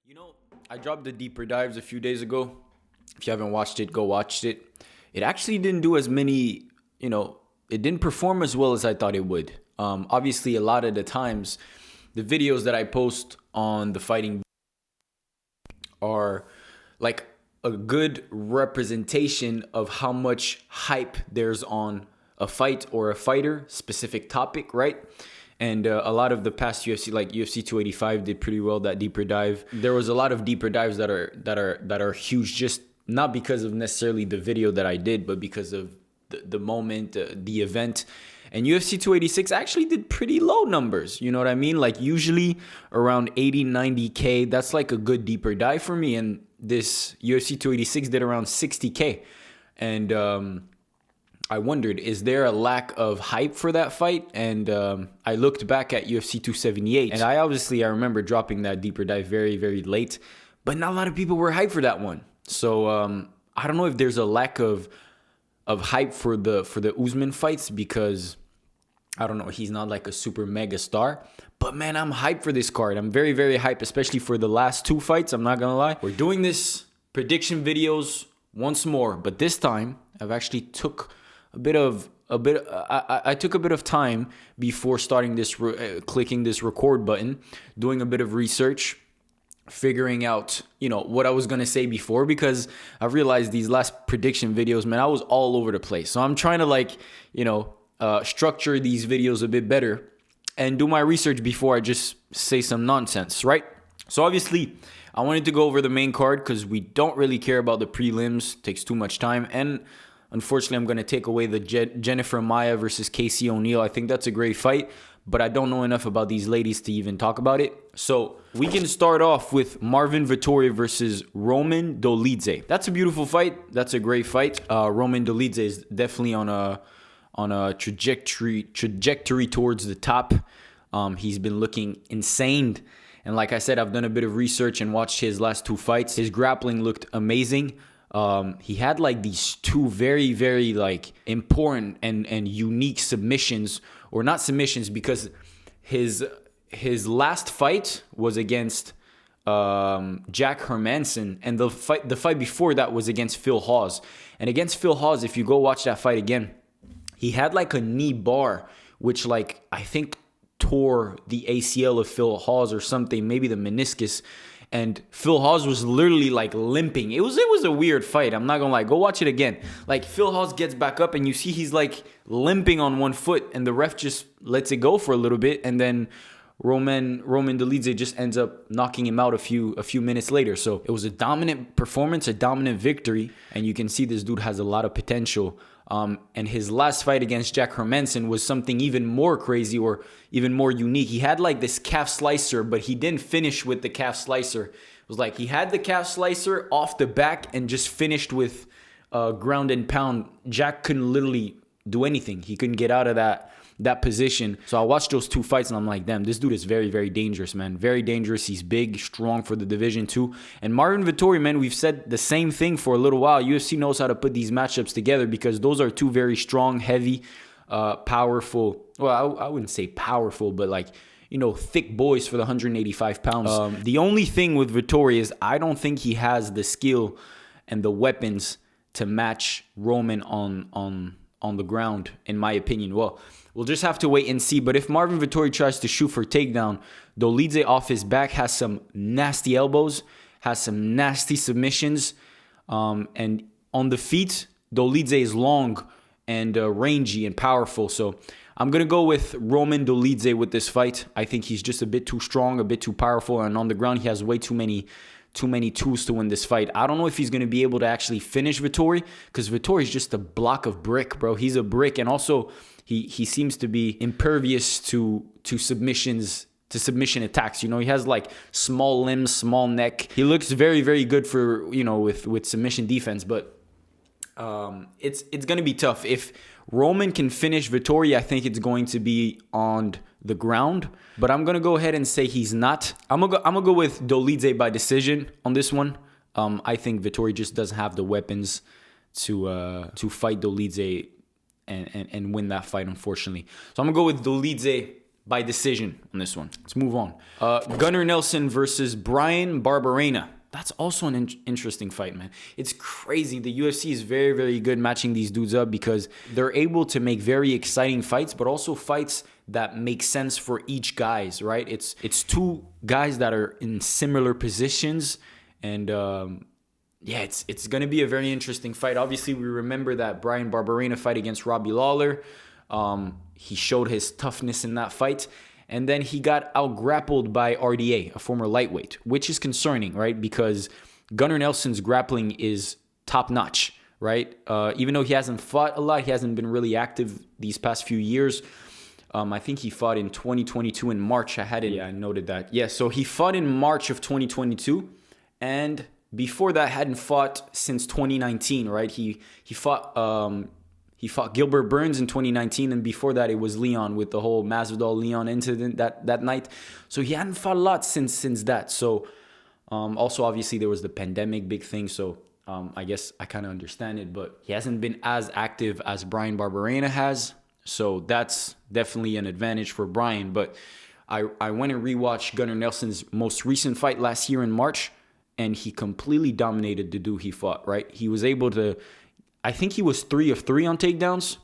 You know, I dropped the deeper dives a few days ago. If you haven't watched it, go watch it. It actually didn't do as many, it didn't perform as well as I thought it would. Obviously, a lot of the times, the videos that I post on the fighting are like a good representation of how much hype there's on a fight or a fighter, specific topic, right? And a lot of the past UFC, like UFC 285, did pretty well that deeper dive. There was a lot of deeper dives that are huge, just not because of necessarily the video that I did, but because of the moment, the event. And UFC 286 actually did pretty low numbers. You know what I mean? Like usually around 80, 90K. That's like a good deeper dive for me. And this UFC 286 did around 60K. And I wondered, is there a lack of hype for that fight? And I looked back at UFC 278, and I remember dropping that deeper dive very, very late, but not a lot of people were hyped for that one. So I don't know if there's a lack of hype for the Usman fights because, I don't know, he's not like a super mega star. But man, I'm hyped for this card. I'm very, very hyped, especially for the last two fights. I'm not gonna lie. We're doing this prediction videos once more, but this time I've actually took I took a bit of time before starting this, clicking this record button, doing a bit of research, figuring out, what I was going to say before, because I realized these last prediction videos, man, I was all over the place. So I'm trying to structure these videos a bit better and do my research before I just say some nonsense, right? So obviously I wanted to go over the main card because we don't really care about the prelims. It takes too much time. And unfortunately, I'm going to take away the Jennifer Maia versus Casey O'Neill. I think that's a great fight, but I don't know enough about these ladies to even talk about it. So we can start off with Marvin Vettori versus Roman Dolidze. That's a beautiful fight. That's a great fight. Roman Dolidze is definitely on a trajectory towards the top. He's been looking insane. And like I said, I've done a bit of research and watched his last two fights. His grappling looked amazing. He had like these two very, very like important and unique submissions, or not submissions, because his last fight was against Jack Hermansson, and the fight before that was against Phil Hawes. And against Phil Hawes, if you go watch that fight again, he had like a knee bar, which like I think tore the ACL of Phil Hawes or something, maybe the meniscus. And Phil Hawes was literally like limping. It was a weird fight. I'm not gonna lie. Go watch it again. Like Phil Hawes gets back up and you see he's like limping on one foot, and the ref just lets it go for a little bit, and then Roman Dolidze just ends up knocking him out a few minutes later. So it was a dominant performance, a dominant victory, and you can see this dude has a lot of potential. And his last fight against Jack Hermansson was something even more crazy, or even more unique. He had like this calf slicer, but he didn't finish with the calf slicer. It was like he had the calf slicer off the back and just finished with ground and pound. Jack couldn't literally do anything. He couldn't get out of that position. So I watched those two fights and I'm like, damn, this dude is very, very dangerous, man. Very dangerous. He's big, strong for the division too. And Marvin Vettori, man, we've said the same thing for a little while. UFC knows how to put these matchups together because those are two very strong, heavy, powerful. Well, I wouldn't say powerful, but like, thick boys for the 185 pounds. The only thing with Vettori is I don't think he has the skill and the weapons to match Roman on the ground, in my opinion. Well, we'll just have to wait and see. But if Marvin Vettori tries to shoot for takedown, Dolidze off his back has some nasty elbows, has some nasty submissions. And on the feet, Dolidze is long and rangy and powerful. So I'm going to go with Roman Dolidze with this fight. I think he's just a bit too strong, a bit too powerful. And on the ground, he has way too many tools to win this fight. I don't know if he's going to be able to actually finish Vettori, because Vettori is just a block of brick, bro. He's a brick, and also he seems to be impervious to submissions, to submission attacks. He has like small limbs, small neck. He looks very, very good for, with submission defense, but it's going to be tough. If Roman can finish Vettori, I think it's going to be on the ground, but I'm going to go ahead and say he's not. I'm going to go with Dolidze by decision on this one. I think Vettori just doesn't have the weapons to fight Dolidze and win that fight, unfortunately. So I'm going to go with Dolidze by decision on this one. Let's move on. Gunnar Nelson versus Bryan Barbarena. That's also an interesting fight, man. It's crazy. The UFC is very, very good matching these dudes up because they're able to make very exciting fights, but also fights that make sense for each guys, right? It's two guys that are in similar positions, and yeah, it's going to be a very interesting fight. Obviously, we remember that Bryan Barberena fight against Robbie Lawler. He showed his toughness in that fight. And then he got out-grappled by RDA, a former lightweight, which is concerning, right? Because Gunnar Nelson's grappling is top-notch, right? Even though he hasn't fought a lot, he hasn't been really active these past few years. I think he fought in 2022 in March. I noted that. Yeah, so he fought in March of 2022. And before that, hadn't fought since 2019, right? He fought Gilbert Burns in 2019, and before that, it was Leon with the whole Masvidal-Leon incident that night. So he hadn't fought a lot since that. So also, obviously, there was the pandemic, big thing. So I guess I kind of understand it, but he hasn't been as active as Bryan Barberena has. So that's definitely an advantage for Bryan. But I went and rewatched Gunnar Nelson's most recent fight last year in March, and he completely dominated the dude he fought, right? He was able to... I think he was 3 of 3 on takedowns,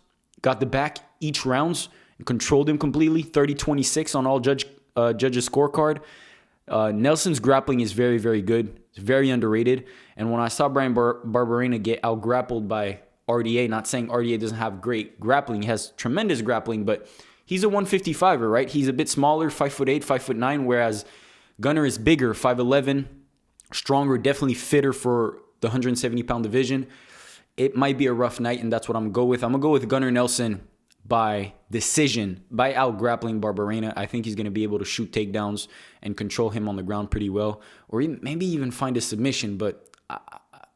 got the back each rounds, and controlled him completely, 30-26 on all judges' scorecard. Nelson's grappling is very, very good. It's very underrated. And when I saw Bryan Barberena get out-grappled by RDA, not saying RDA doesn't have great grappling, he has tremendous grappling, but he's a 155er, right? He's a bit smaller, 5'8", 5'9", whereas Gunnar is bigger, 5'11", stronger, definitely fitter for the 170-pound division. It might be a rough night, and that's what I'm going to go with. I'm going to go with Gunnar Nelson by decision, by out-grappling Barberena. I think he's going to be able to shoot takedowns and control him on the ground pretty well, or maybe even find a submission, but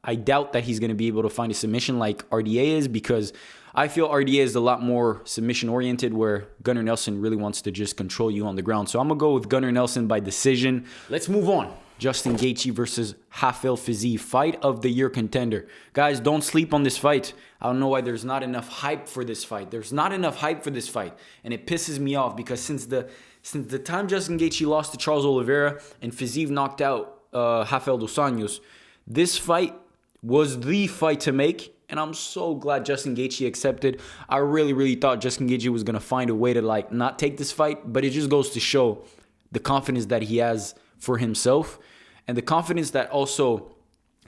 I doubt that he's going to be able to find a submission like RDA is, because I feel RDA is a lot more submission-oriented, where Gunnar Nelson really wants to just control you on the ground. So I'm going to go with Gunnar Nelson by decision. Let's move on. Justin Gaethje versus Vs Fiziev, fight of the year contender. Guys, don't sleep on this fight. I don't know why there's not enough hype for this fight. There's not enough hype for this fight, and it pisses me off because since the time Justin Gaethje lost to Charles Oliveira and Fiziev knocked out Rafael dos Anjos, this fight was the fight to make, and I'm so glad Justin Gaethje accepted. I really, really thought Justin Gaethje was gonna find a way to not take this fight, but it just goes to show the confidence that he has for himself, and the confidence that also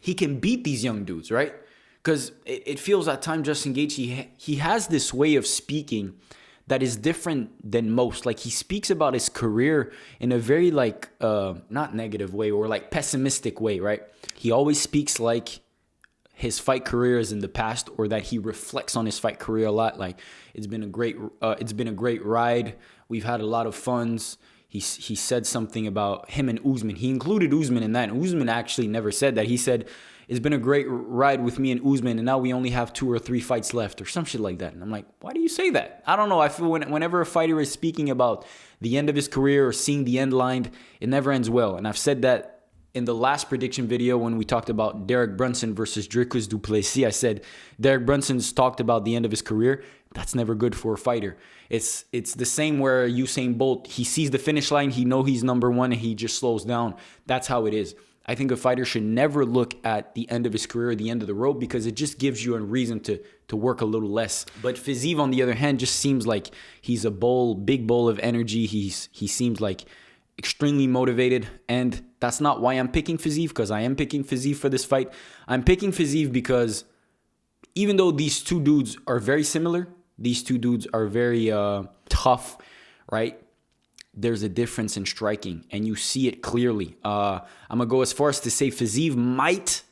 he can beat these young dudes, right? Because it feels at times Justin Gaethje, he has this way of speaking that is different than most. Like, he speaks about his career in a very not negative way or pessimistic way, right? He always speaks like his fight career is in the past, or that he reflects on his fight career a lot. Like, it's been a great ride. We've had a lot of funs. He said something about him and Usman. He included Usman in that. And Usman actually never said that. He said, it's been a great ride with me and Usman, and now we only have 2 or 3 fights left, or some shit like that. And I'm like, why do you say that? I don't know. I feel whenever a fighter is speaking about the end of his career or seeing the end line, it never ends well. And I've said that in the last prediction video when we talked about Derek Brunson versus Dricus du Plessis. I said Derek Brunson's talked about the end of his career. That's never good for a fighter. It's the same where Usain Bolt, he sees the finish line, he knows he's number one, and he just slows down. That's how it is. I think a fighter should never look at the end of his career or the end of the road, because it just gives you a reason to work a little less. But Fiziev, on the other hand, just seems like he's a big bowl of energy. He seems like extremely motivated, and that's not why I'm picking Fiziev, because I am picking Fiziev for this fight. I'm picking Fiziev because even though these two dudes are very similar, these two dudes are very tough, right? There's a difference in striking, and you see it clearly. I'm going to go as far as to say Fiziev might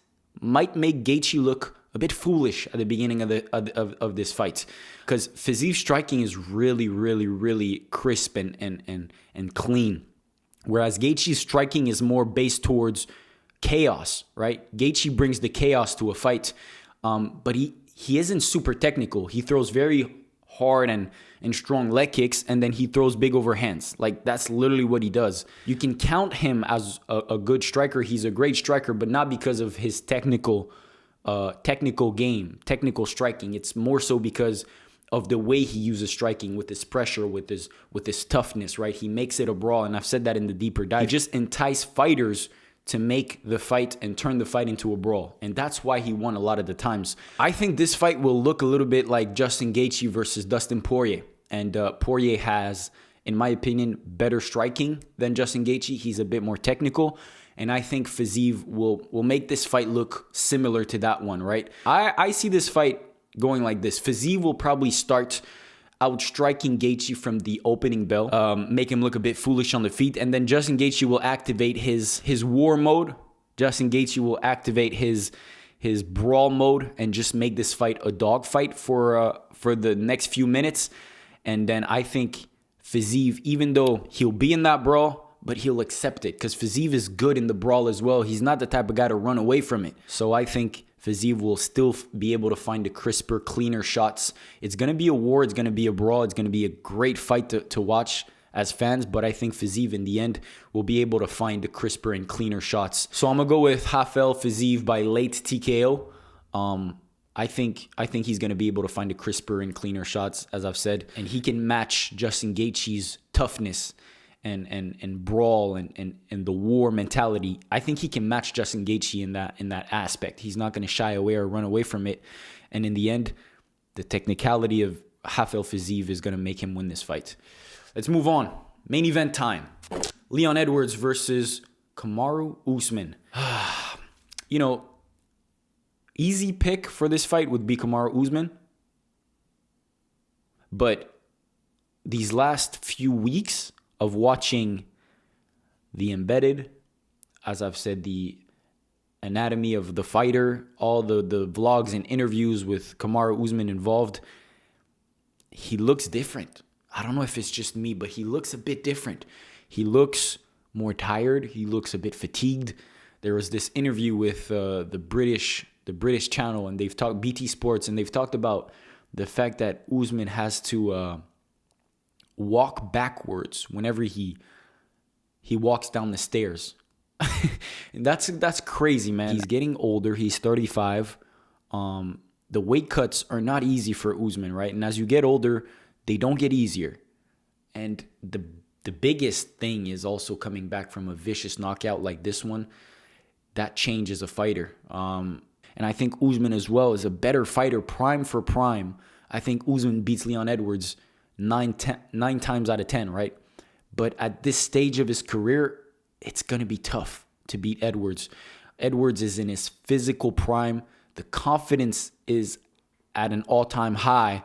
make Gaethje look a bit foolish at the beginning of this fight, because Fiziev's striking is really, really, really crisp and clean, whereas Gaethje's striking is more based towards chaos, right? Gaethje brings the chaos to a fight, but he isn't super technical. He throws very hard and strong leg kicks, and then he throws big overhands. Like, that's literally what he does. You can count him as a good striker. He's a great striker, but not because of his technical game, technical striking. It's more so because of the way he uses striking, with his pressure, with his toughness, right? He makes it a brawl, and I've said that in the deeper dive. He just entice fighters to make the fight and turn the fight into a brawl, and that's why he won a lot of the times. I think this fight will look a little bit like Justin Gaethje versus Dustin Poirier, and Poirier has, in my opinion, better striking than Justin Gaethje. He's a bit more technical, and I think Fiziev will make this fight look similar to that one, right? I see this fight going like this. Fiziev will probably start outstriking Gaethje from the opening bell, make him look a bit foolish on the feet, and then Justin Gaethje will activate his war mode. Justin Gaethje will activate his brawl mode and just make this fight a dog fight for the next few minutes. And then I think Fiziev, even though he'll be in that brawl, but he'll accept it, because Fiziev is good in the brawl as well. He's not the type of guy to run away from it. So I think Fiziev will still be able to find the crisper, cleaner shots. It's going to be a war. It's going to be a brawl. It's going to be a great fight to watch as fans. But I think Fiziev, in the end, will be able to find the crisper and cleaner shots. So I'm going to go with Rafael Fiziev by late TKO. I think he's going to be able to find the crisper and cleaner shots, as I've said. And he can match Justin Gaethje's toughness and brawl and the war mentality. I think he can match Justin Gaethje in that aspect. He's not going to shy away or run away from it. And in the end, the technicality of Rafael Fiziev is going to make him win this fight. Let's move on. Main event time. Leon Edwards versus Kamaru Usman. You know, easy pick for this fight would be Kamaru Usman. But these last few weeks of watching the embedded, as I've said, the anatomy of the fighter, all the vlogs and interviews with Kamaru Usman involved, he looks different. I don't know if it's just me, but he looks a bit different. He looks more tired. He looks a bit fatigued. There was this interview with the British channel, and they've talked BT Sports, and they've talked about the fact that Usman has to walk backwards whenever he walks down the stairs. And that's crazy, man. He's getting older. He's 35. The weight cuts are not easy for Usman, right? And as you get older, they don't get easier. And the biggest thing is also coming back from a vicious knockout like this one. That changes a fighter. And I think Usman as well is a better fighter, prime for prime. I think Usman beats Leon Edwards 9 times out of 10, right? But at this stage of his career, it's going to be tough to beat Edwards. Edwards is in his physical prime. The confidence is at an all-time high.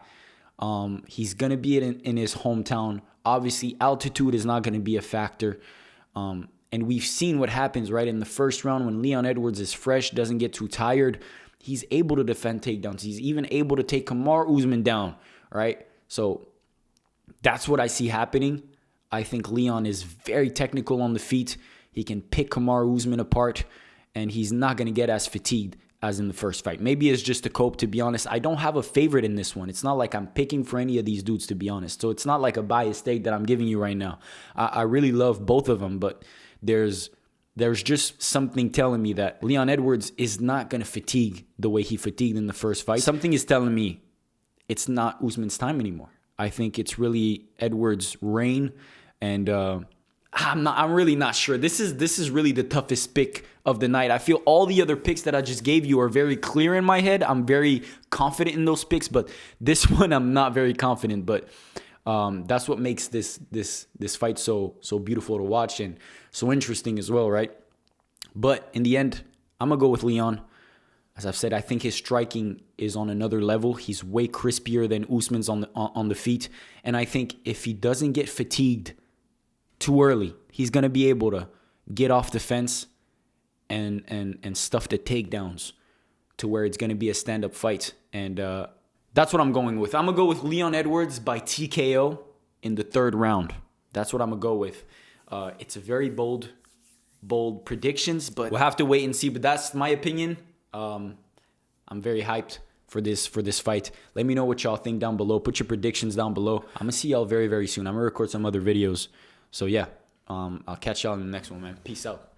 He's going to be in his hometown. Obviously, altitude is not going to be a factor. And we've seen what happens, right? In the first round, when Leon Edwards is fresh, doesn't get too tired, he's able to defend takedowns. He's even able to take Kamaru Usman down, right? So that's what I see happening. I think Leon is very technical on the feet. He can pick Kamaru Usman apart, and he's not going to get as fatigued as in the first fight. Maybe it's just a cope, to be honest. I don't have a favorite in this one. It's not like I'm picking for any of these dudes, to be honest. So it's not like a biased take that I'm giving you right now. I really love both of them, but there's just something telling me that Leon Edwards is not going to fatigue the way he fatigued in the first fight. Something is telling me it's not Usman's time anymore. I think it's really Edwards' reign, and I'm really not sure. This is really the toughest pick of the night. I feel all the other picks that I just gave you are very clear in my head. I'm very confident in those picks, but this one I'm not very confident. But that's what makes this fight so beautiful to watch and so interesting as well, right? But in the end, I'm gonna go with Leon. As I've said, I think his striking is on another level. He's way crispier than Usman's on the feet, and I think if he doesn't get fatigued too early, he's gonna be able to get off the fence and stuff the takedowns to where it's gonna be a stand-up fight. And that's what I'm going with. I'm gonna go with Leon Edwards by TKO in the third round. That's what I'm gonna go with. It's a very bold predictions, but we'll have to wait and see. But that's my opinion. I'm very hyped for this fight. Let me know what y'all think down below. Put your predictions down below. I'm gonna see y'all very, very soon. I'm gonna record some other videos. So yeah, I'll catch y'all in the next one, man. Peace out.